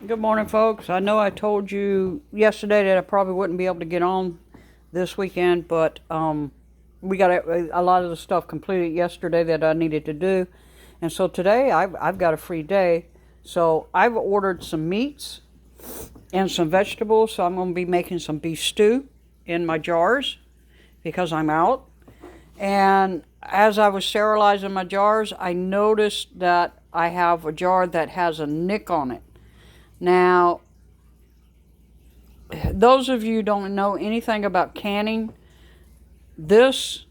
Good morning, folks. I know I told you yesterday that I probably wouldn't be able to get on this weekend, but we got a lot of the stuff completed yesterday that I needed to do. And so today I've got a free day. So I've ordered some meats and some vegetables. So I'm going to be making some beef stew in my jars because I'm out. And as I was sterilizing my jars, I noticed that I have a jar that has a nick on it. Now, those of you who don't know anything about canning, this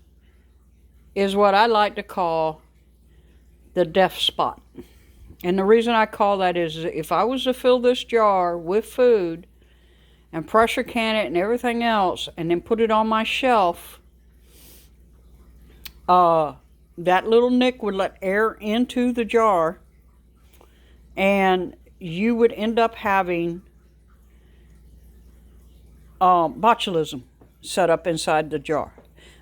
is what I like to call the death spot. And the reason I call that is if I was to fill this jar with food and pressure can it and everything else and then put it on my shelf, that little nick would let air into the jar and you would end up having botulism set up inside the jar.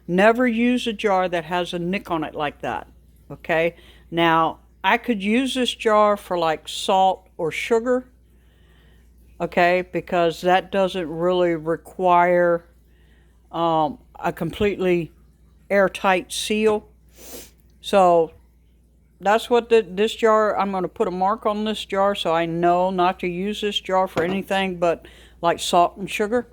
Never use a jar that has a nick on it like that. Okay? Now, I could use this jar for like salt or sugar. Okay? Because that doesn't really require a completely airtight seal. So, that's what this jar, I'm going to put a mark on this jar so I know not to use this jar for anything but like salt and sugar.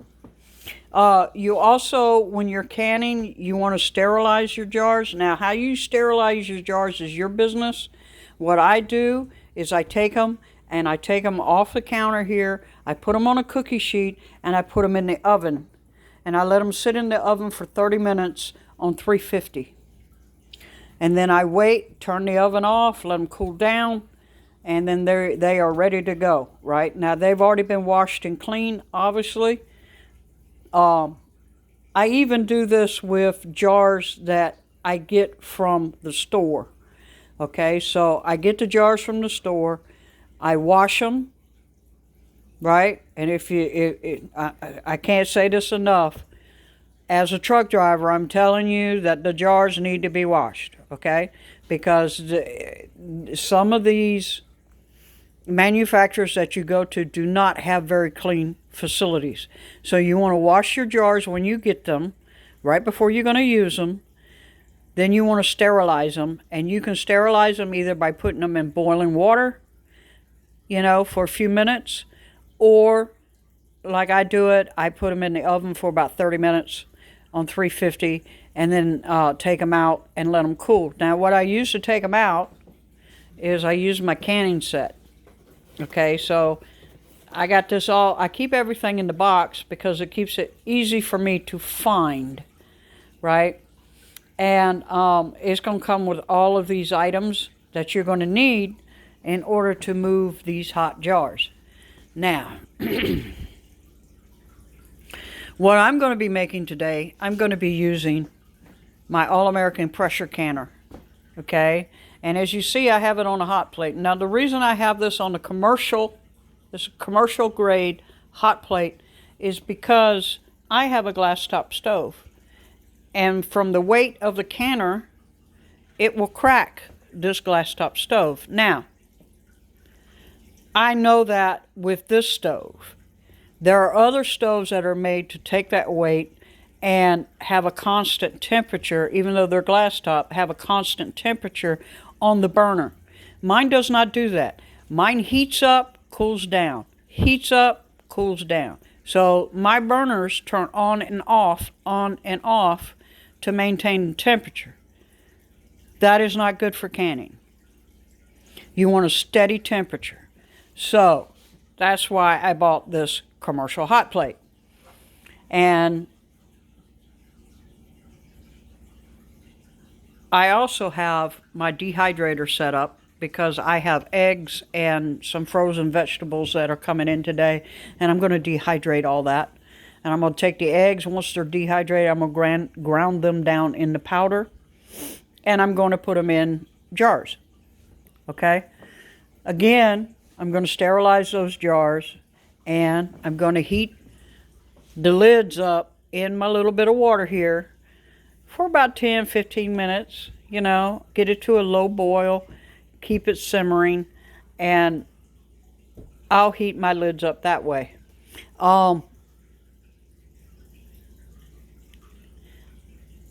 You also, when you're canning, you want to sterilize your jars. Now, how you sterilize your jars is your business. What I do is I take them off the counter here. I put them on a cookie sheet and I put them in the oven. And I let them sit in the oven for 30 minutes on 350. And then I wait, turn the oven off, let them cool down, and then they are ready to go, right? Now, they've already been washed and cleaned, obviously. I even do this with jars that I get from the store. Okay, so I get the jars from the store, I wash them, right? And I can't say this enough. As a truck driver, I'm telling you that the jars need to be washed, okay? Because some of these manufacturers that you go to do not have very clean facilities. So you want to wash your jars when you get them, right before you're going to use them. Then you want to sterilize them, and you can sterilize them either by putting them in boiling water, for a few minutes, or like I do it, I put them in the oven for about 30 minutes on 350, and then take them out and let them cool. Now, what I use to take them out is I use my canning set. Okay, so I got this I keep everything in the box because it keeps it easy for me to find, right? And it's going to come with all of these items that you're going to need in order to move these hot jars. Now, what I'm going to be making today, I'm going to be using my All-American pressure canner, okay? And as you see, I have it on a hot plate. Now, the reason I have this on this commercial grade hot plate is because I have a glass top stove. And from the weight of the canner, it will crack this glass top stove. Now, I know that with this stove. There are other stoves that are made to take that weight and have a constant temperature, even though they're glass top, have a constant temperature on the burner. Mine does not do that. Mine heats up, cools down. Heats up, cools down. So my burners turn on and off to maintain the temperature. That is not good for canning. You want a steady temperature. So that's why I bought this commercial hot plate. And I also have my dehydrator set up because I have eggs and some frozen vegetables that are coming in today, and I'm going to dehydrate all that. And I'm going to take the eggs, once they're dehydrated, I'm going to ground them down into powder, and I'm going to put them in jars. Okay? Again, I'm going to sterilize those jars, and I'm going to heat the lids up in my little bit of water here for about 10-15 minutes, get it to a low boil, keep it simmering, and I'll heat my lids up that way. Um,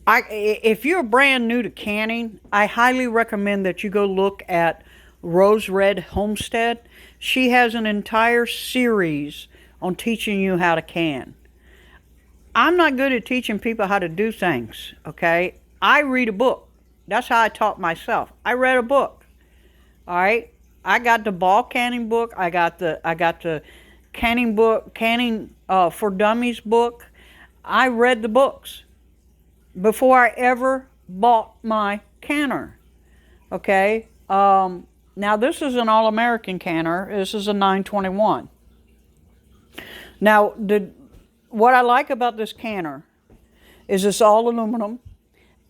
if you're brand new to canning, I highly recommend that you go look at Rose Red Homestead. She has an entire series on teaching you how to can. I'm not good at teaching people how to do things, okay? I read a book. That's how I taught myself. I read a book. All right? I got the ball canning book. I got the canning book, canning for dummies book. I read the books before I ever bought my canner. Okay? Now this is an all-American canner. This is a 921. Now what I like about this canner is it's all aluminum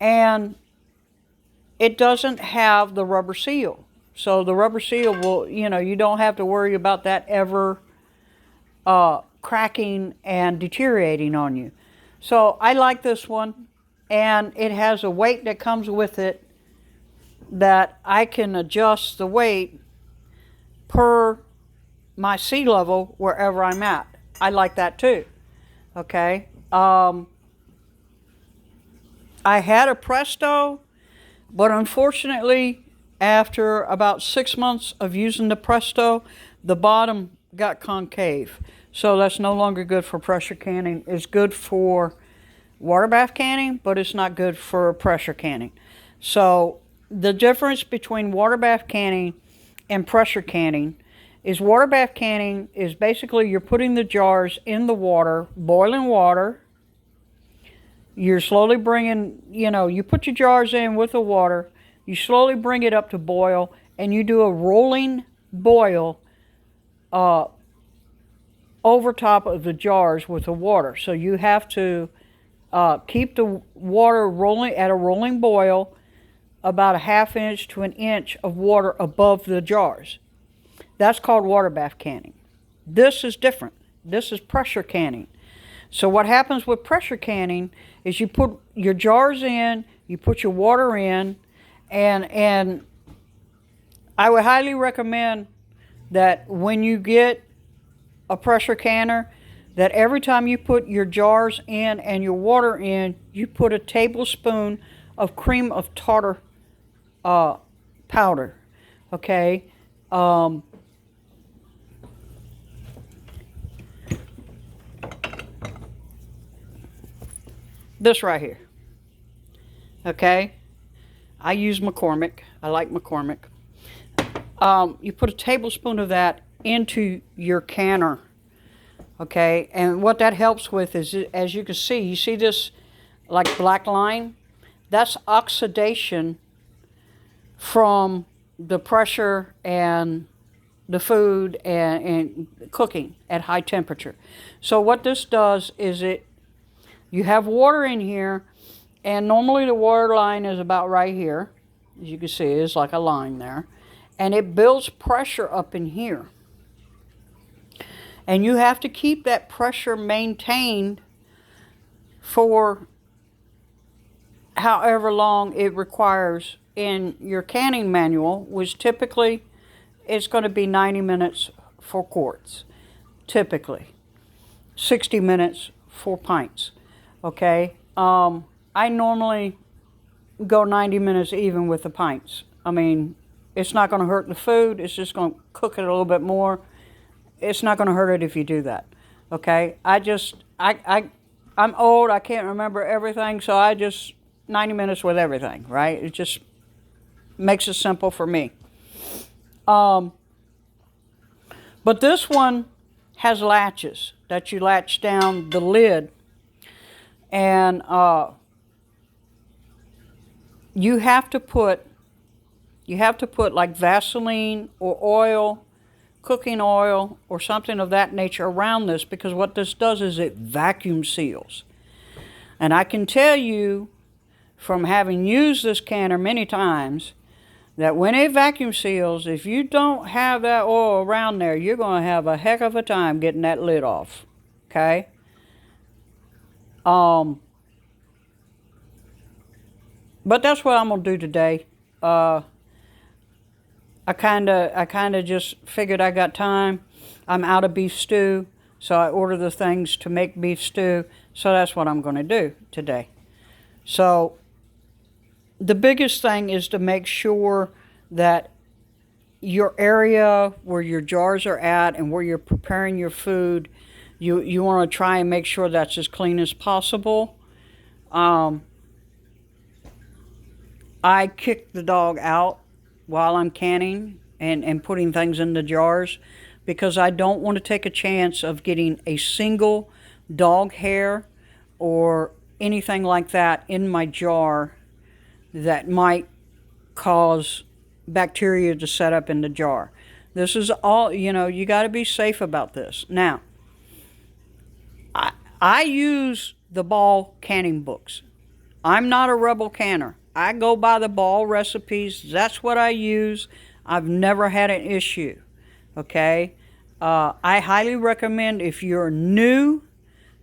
and it doesn't have the rubber seal. So the rubber seal will, you don't have to worry about that ever cracking and deteriorating on you. So I like this one, and it has a weight that comes with it that I can adjust the weight per my sea level wherever I'm at. I like that too. Okay. I had a Presto, but unfortunately, after about 6 months of using the Presto, the bottom got concave. So that's no longer good for pressure canning. It's good for water bath canning, but it's not good for pressure canning. So the difference between water bath canning and pressure canning is water bath canning is basically you're putting the jars in the water, boiling water. You're slowly bringing, you put your jars in with the water, you slowly bring it up to boil, and you do a rolling boil over top of the jars with the water. So you have to keep the water rolling at a rolling boil, about a ½ inch to an inch of water above the jars. That's called water bath canning. This is different. This is pressure canning. So what happens with pressure canning is you put your jars in, you put your water in, and I would highly recommend that when you get a pressure canner, that every time you put your jars in and your water in, you put a tablespoon of cream of tartar powder. Okay? This right here. Okay? I use McCormick. I like McCormick. You put a tablespoon of that into your canner. Okay? And what that helps with is, as you can see, you see this like black line? That's oxidation from the pressure and the food and cooking at high temperature. So what this does is you have water in here, and normally the water line is about right here. As you can see, it's like a line there. And it builds pressure up in here. And you have to keep that pressure maintained for however long it requires in your canning manual, which typically it's going to be 90 minutes for quarts. Typically. 60 minutes for pints. Okay? I normally go 90 minutes even with the pints. I mean, it's not going to hurt the food. It's just going to cook it a little bit more. It's not going to hurt it if you do that. Okay? I'm old. I can't remember everything, so I just 90 minutes with everything, right? It just makes it simple for me. But this one has latches that you latch down the lid, and you have to put like Vaseline or oil, cooking oil, or something of that nature around this, because what this does is it vacuum seals. And I can tell you from having used this canner many times that when it vacuum seals, if you don't have that oil around there, you're going to have a heck of a time getting that lid off. Okay? But that's what I'm going to do today. I kind of just figured I got time. I'm out of beef stew, so I order the things to make beef stew. So that's what I'm going to do today. So the biggest thing is to make sure that your area where your jars are at and where you're preparing your food, you want to try and make sure that's as clean as possible. I kick the dog out while I'm canning and putting things in the jars because I don't want to take a chance of getting a single dog hair or anything like that in my jar that might cause bacteria to set up in the jar. This is all, you got to be safe about this. Now, I use the Ball canning books. I'm not a rebel canner. I go by the Ball recipes. That's what I use. I've never had an issue. Okay? I highly recommend if you're new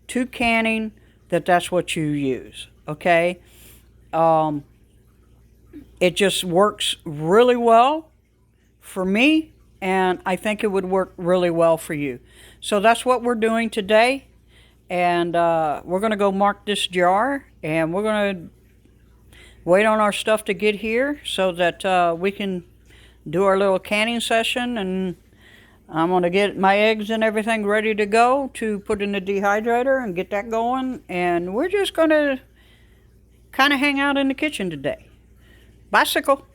to canning that's what you use. Okay? It just works really well for me, and I think it would work really well for you. So that's what we're doing today. And we're going to go mark this jar, and we're going to wait on our stuff to get here so that we can do our little canning session. And I'm going to get my eggs and everything ready to go to put in the dehydrator and get that going. And we're just going to kind of hang out in the kitchen today. Bicycle.